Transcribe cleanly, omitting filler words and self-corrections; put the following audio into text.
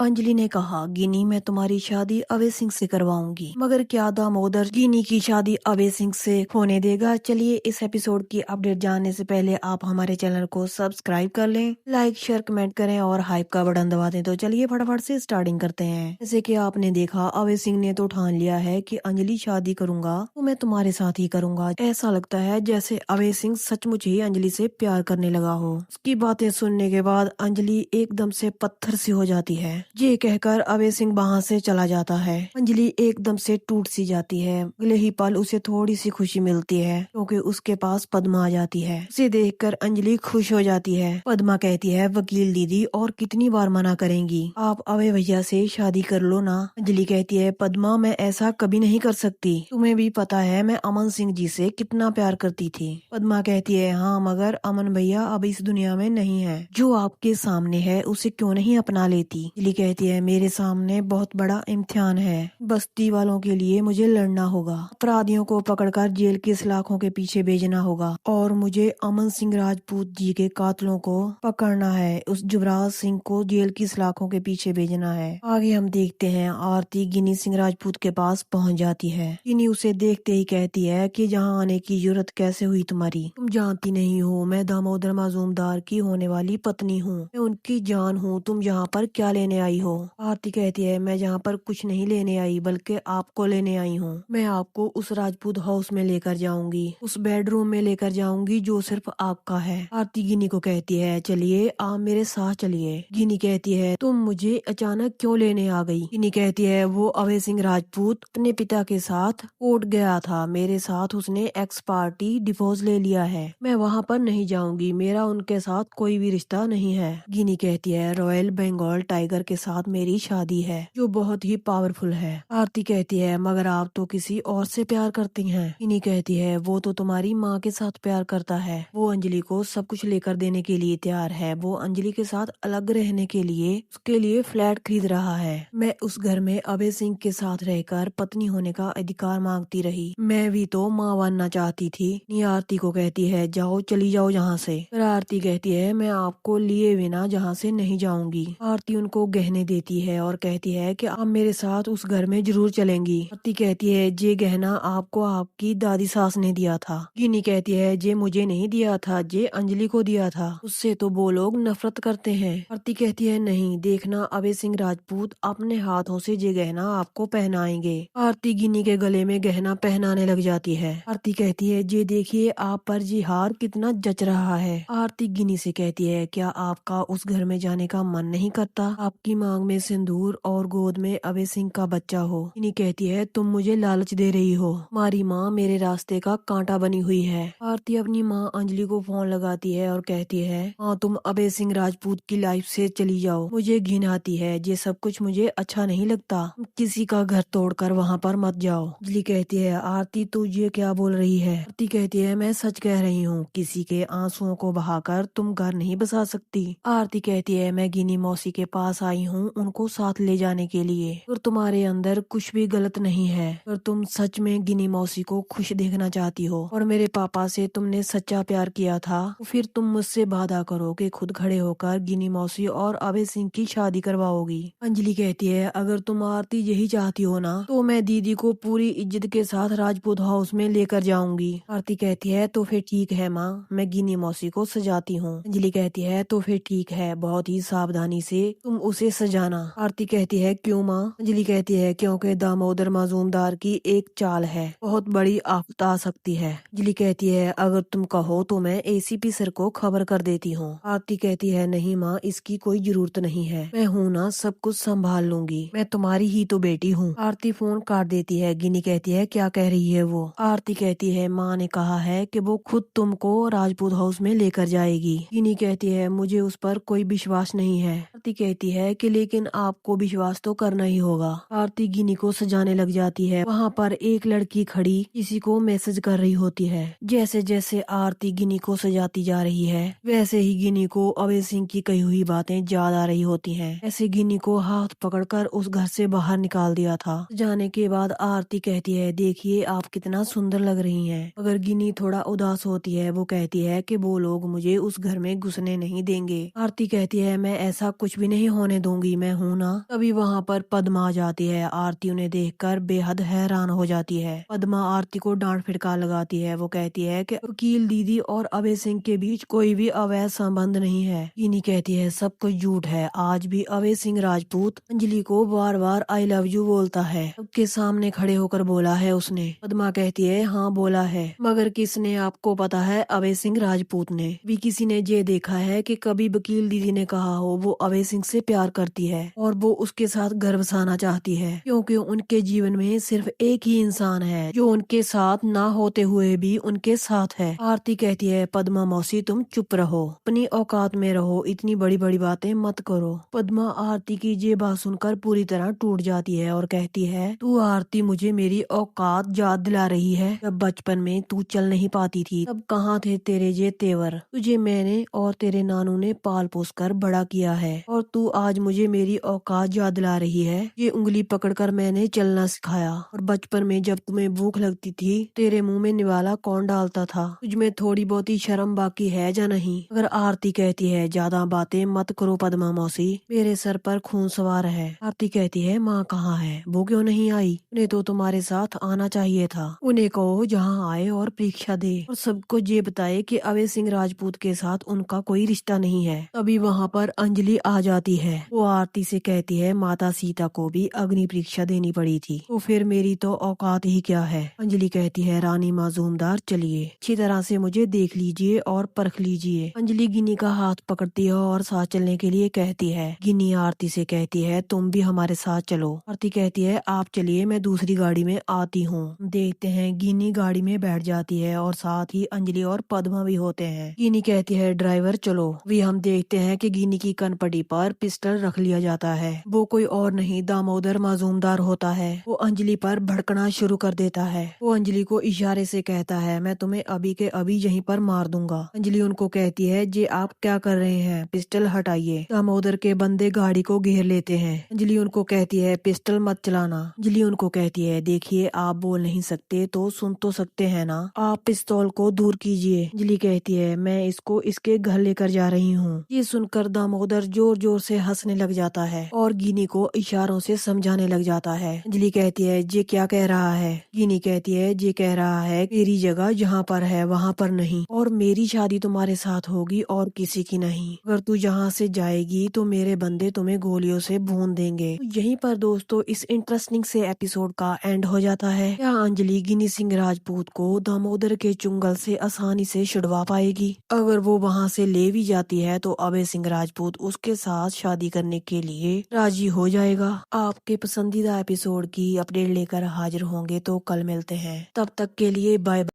अंजलि ने कहा, गिनी मैं तुम्हारी शादी अभय सिंह से करवाऊंगी, मगर क्या दामोदर गिनी की शादी अभय सिंह से होने देगा? चलिए इस एपिसोड की अपडेट जानने से पहले आप हमारे चैनल को सब्सक्राइब कर लें, लाइक शेयर कमेंट करें और हाइप का बटन दबा दें। तो चलिए फटाफट से स्टार्टिंग करते हैं। जैसे कि आपने देखा, अभय सिंह ने तो ठान लिया है कि अंजलि शादी करूंगा तो मैं तुम्हारे साथ ही करूंगा। ऐसा लगता है जैसे अभय सिंह सचमुच ही अंजलि से प्यार करने लगा हो। उसकी बातें सुनने के बाद अंजलि एकदम से पत्थर सी हो जाती है। ये कहकर अभय सिंह वहाँ से चला जाता है। अंजलि एकदम से टूट सी जाती है। अगले ही पल उसे थोड़ी सी खुशी मिलती है क्योंकि उसके पास पद्मा आ जाती है। उसे देखकर अंजलि खुश हो जाती है। पद्मा कहती है, वकील दीदी और कितनी बार मना करेंगी, आप अभय भैया से शादी कर लो ना। अंजलि कहती है, पद्मा मैं ऐसा कभी नहीं कर सकती, तुम्हें भी पता है मैं अमन सिंह जी से कितना प्यार करती थी। पद्मा कहती है, हाँ मगर अमन भैया अब इस दुनिया में नहीं है, जो आपके सामने है उसे क्यों नहीं अपना लेती। अंजलि कहती है, मेरे सामने बहुत बड़ा इम्तिहान है, बस्ती वालों के लिए मुझे लड़ना होगा, अपराधियों को पकड़कर जेल की सलाखों के पीछे भेजना होगा और मुझे अमन सिंह राजपूत जी के कातलों को पकड़ना है, उस युवराज सिंह को जेल की सलाखों के पीछे भेजना है। आगे हम देखते हैं आरती गिनी सिंह राजपूत के पास पहुंच जाती है। गिनी उसे देखते ही कहती है कि यहाँ आने की जरूरत कैसे हुई तुम्हारी, तुम जानती नहीं हो मैं दामोदर माजूमदार की होने वाली पत्नी हूँ, मैं उनकी जान हूँ, तुम यहाँ पर क्या लेने आई हो। आरती कहती है, मैं यहाँ पर कुछ नहीं लेने आई बल्कि आपको लेने आई हूँ। मैं आपको उस राजपूत हाउस में लेकर जाऊंगी, उस बेडरूम में लेकर जाऊंगी जो सिर्फ आपका है। आरती गिनी को कहती है, चलिए आप मेरे साथ चलिए। गिनी कहती है, तुम मुझे अचानक क्यों लेने आ गई। गिनी कहती है, वो अभय सिंह राजपूत अपने पिता के साथ कोर्ट गया था, मेरे साथ उसने एक्स पार्टी डिवोर्स ले लिया है, मैं वहाँ पर नहीं जाऊंगी, मेरा उनके साथ कोई भी रिश्ता नहीं है। गिनी कहती है, रॉयल बंगाल टाइगर के साथ मेरी शादी है जो बहुत ही पावरफुल है। आरती कहती है, मगर आप तो किसी और से प्यार करती हैं। गिनी कहती है, वो तो तुम्हारी माँ के साथ प्यार करता है, वो अंजलि को सब कुछ लेकर देने के लिए तैयार है, वो अंजलि के साथ अलग रहने के लिए उसके लिए फ्लैट खरीद रहा है। मैं उस घर में अभय सिंह के साथ रहकर पत्नी होने का अधिकार मांगती रही, मैं भी तो माँ बनना चाहती थी। नी आरती को कहती है, जाओ चली जाओ यहाँ से। फिर आरती कहती है, मैं आपको लिए बिना जहाँ से नहीं जाऊंगी। आरती उनको गहने देती है और कहती है कि आप मेरे साथ उस घर में जरूर चलेंगी। आरती कहती है, ये गहना आपको आपकी दादी सास ने दिया था। गिनी कहती है, ये मुझे नहीं दिया था, ये अंजलि को दिया था, उससे तो वो लोग नफरत करते हैं। आरती कहती है, नहीं देखना अभय सिंह राजपूत अपने हाथों से ये गहना आपको पहनाएंगे। आरती गिनी के गले में गहना पहनाने लग जाती है। आरती कहती है, ये देखिए आप पर ये हार कितना जच रहा है। आरती गिनी से कहती है, क्या आपका उस घर में जाने का मन नहीं करता, आपकी मांग में सिंदूर और गोद में अभय सिंह का बच्चा हो। गिनी कहती है, तुम मुझे लालच दे रही हो, हमारी माँ मेरे रास्ते का कांटा बनी हुई है। आरती अपनी माँ अंजलि को फोन लगाती है और कहती है, हाँ तुम अभय सिंह राजपूत की लाइफ से चली जाओ, मुझे घिन आती है, ये सब कुछ मुझे अच्छा नहीं लगता, किसी का घर तोड़कर वहाँ पर मत जाओ। अंजलि कहती है, आरती तू ये क्या बोल रही है। आरती कहती है, मैं सच कह रही हूँ, किसी के आंसुओं को बहाकर तुम घर नहीं बसा सकती। आरती कहती है, मैं गिनी मौसी के पास आई हूँ उनको साथ ले जाने के लिए, और तुम्हारे अंदर कुछ भी गलत नहीं है, और तुम सच में गिनी मौसी को खुश देखना चाहती हो और मेरे पापा से तुमने सच्चा प्यार किया था, तो फिर तुम मुझसे वादा करो कि खुद खड़े होकर गिनी मौसी और अभय सिंह की शादी करवाओगी। अंजलि कहती है, अगर तुम आरती यही चाहती हो ना तो मैं दीदी को पूरी इज्जत के साथ राजपूत हाउस में लेकर जाऊंगी। आरती कहती है, तो फिर ठीक है माँ, मैं गिनी मौसी को सजाती हूँ। अंजलि कहती है, तो फिर ठीक है, बहुत ही सावधानी से तुम उसे सजाना। आरती कहती है, क्यों माँ। अंजलि कहती है, क्योंकि दामोदर माजूमदार की एक चाल है, बहुत बड़ी आफत आ सकती है। अंजलि कहती है, अगर तुम कहो तो मैं एसीपी सर को खबर कर देती हूँ। आरती कहती है, नहीं माँ, इसकी कोई जरूरत नहीं है, मैं हूँ ना, सब कुछ संभाल लूंगी, मैं तुम्हारी ही तो बेटी हूँ। आरती फोन काट देती है। गिनी कहती है, क्या कह रही है वो। आरती कहती है, माँ ने कहा है कि वो खुद तुमको राजपूत हाउस में लेकर जाएगी। गिनी कहती है, मुझे उस पर कोई विश्वास नहीं है। आरती कहती है कि लेकिन आपको विश्वास तो करना ही होगा। आरती गिनी को सजाने लग जाती है। वहाँ पर एक लड़की खड़ी किसी को मैसेज कर रही होती है। जैसे जैसे आरती गिनी को सजाती जा रही है वैसे ही गिनी को अभय सिंह की कही हुई बातें याद आ रही होती हैं। ऐसे गिनी को हाथ पकड़कर उस घर से बाहर निकाल दिया था। जाने के बाद आरती कहती है, देखिए आप कितना सुंदर लग रही हैं। अगर गिनी थोड़ा उदास होती है, वो कहती है कि वो लोग मुझे उस घर में घुसने नहीं देंगे। आरती कहती है, मैं ऐसा कुछ भी नहीं होने दूंगी। दूंगी, मैं हूँ ना। तभी वहाँ पर पद्मा आ जाती है। आरती उन्हें देखकर बेहद हैरान हो जाती है। पद्मा आरती को डांट फटकार लगाती है। वो कहती है कि वकील दीदी और अभय सिंह के बीच कोई भी अवैध संबंध नहीं है। गिनी कहती है सब कुछ झूठ है। आज भी अभय सिंह राजपूत अंजलि को बार बार आई लव यू बोलता है। सबके सामने खड़े होकर बोला है उसने। पद्मा कहती है हाँ बोला है, मगर किसने? आपको पता है अभय सिंह राजपूत ने। भी किसी ने ये देखा है कि कभी वकील दीदी ने कहा हो वो अभय सिंह से प्यार करती है और वो उसके साथ घर बसाना चाहती है, क्योंकि उनके जीवन में सिर्फ एक ही इंसान है जो उनके साथ ना होते हुए भी उनके साथ है। आरती कहती है पद्मा मौसी तुम चुप रहो, अपनी औकात में रहो, इतनी बड़ी बड़ी बातें मत करो। पद्मा आरती की ये बात सुनकर पूरी तरह टूट जाती है और कहती है तू आरती मुझे मेरी औकात याद दिला रही है। जब बचपन में तू चल नहीं पाती थी तब कहाँ थे तेरे ये तेवर? तुझे मैंने और तेरे नानू ने पाल पोस कर बड़ा किया है और तू आज मुझे मेरी औकात याद दिला रही है। ये उंगली पकड़कर मैंने चलना सिखाया और बचपन में जब तुम्हें भूख लगती थी तेरे मुंह में निवाला कौन डालता था? तुझ में थोड़ी बहुत ही शर्म बाकी है या नहीं? अगर आरती कहती है ज्यादा बातें मत करो पद्मा मौसी, मेरे सर पर खून सवार है। आरती कहती है माँ कहाँ है? वो क्यों नहीं आई? उन्हें तो तुम्हारे साथ आना चाहिए था। उन्हें कहो जहाँ आए और परीक्षा दे और सबको ये बताए कि अभय सिंह राजपूत के साथ उनका कोई रिश्ता नहीं है। तभी वहाँ पर अंजलि आ जाती है। वो आरती से कहती है माता सीता को भी अग्नि परीक्षा देनी पड़ी थी, तो फिर मेरी तो औकात ही क्या है? अंजलि कहती है रानी माजूमदार चलिए अच्छी तरह से मुझे देख लीजिए और परख लीजिए। अंजलि गिनी का हाथ पकड़ती है और साथ चलने के लिए कहती है। गिनी आरती से कहती है तुम भी हमारे साथ चलो। आरती कहती है आप चलिए मैं दूसरी गाड़ी में आती हूँ। देखते हैं गिनी गाड़ी में बैठ जाती है और साथ ही अंजलि और पद्मा भी होते हैं। गिनी कहती है ड्राइवर चलो। भी हम देखते हैं कि गिनी की कनपटी पर पिस्टल रख लिया जाता है। वो कोई और नहीं दामोदर माजूमदार होता है। वो अंजलि पर भड़कना शुरू कर देता है। वो अंजलि को इशारे से कहता है मैं तुम्हें अभी के अभी यहीं पर मार दूंगा। अंजलि उनको कहती है जी आप क्या कर रहे हैं? पिस्टल हटाइए। दामोदर के बंदे गाड़ी को घेर लेते हैं। अंजलि उनको कहती है पिस्टल मत चलाना। अंजलि उनको कहती है देखिए आप बोल नहीं सकते तो सुन तो सकते हैं ना, आप पिस्तौल को दूर कीजिए। अंजलि कहती है मैं इसको इसके घर लेकर जा रही हूँ। ये सुनकर दामोदर जोर जोर से हंसने लग जाता है और गिनी को इशारों से समझाने लग जाता है। अंजलि कहती है ये क्या कह रहा है? गिनी कहती है ये कह रहा है मेरी जगह जहाँ पर है वहाँ पर नहीं और मेरी शादी तुम्हारे साथ होगी और किसी की नहीं। अगर तू यहाँ से जाएगी तो मेरे बंदे तुम्हें गोलियों से भून देंगे। तो यहीं पर दोस्तों इस इंटरेस्टिंग से एपिसोड का एंड हो जाता है। क्या अंजलि गिनी सिंह राजपूत को दामोदर के चुंगल से आसानी से छुड़वा पाएगी? अगर वो वहाँ से ले भी जाती है तो अभय सिंह राजपूत उसके साथ शादी करने के लिए राजी हो जाएगा। आपके पसंदीदा एपिसोड की अपडेट लेकर हाजिर होंगे तो कल मिलते हैं। तब तक के लिए बाय।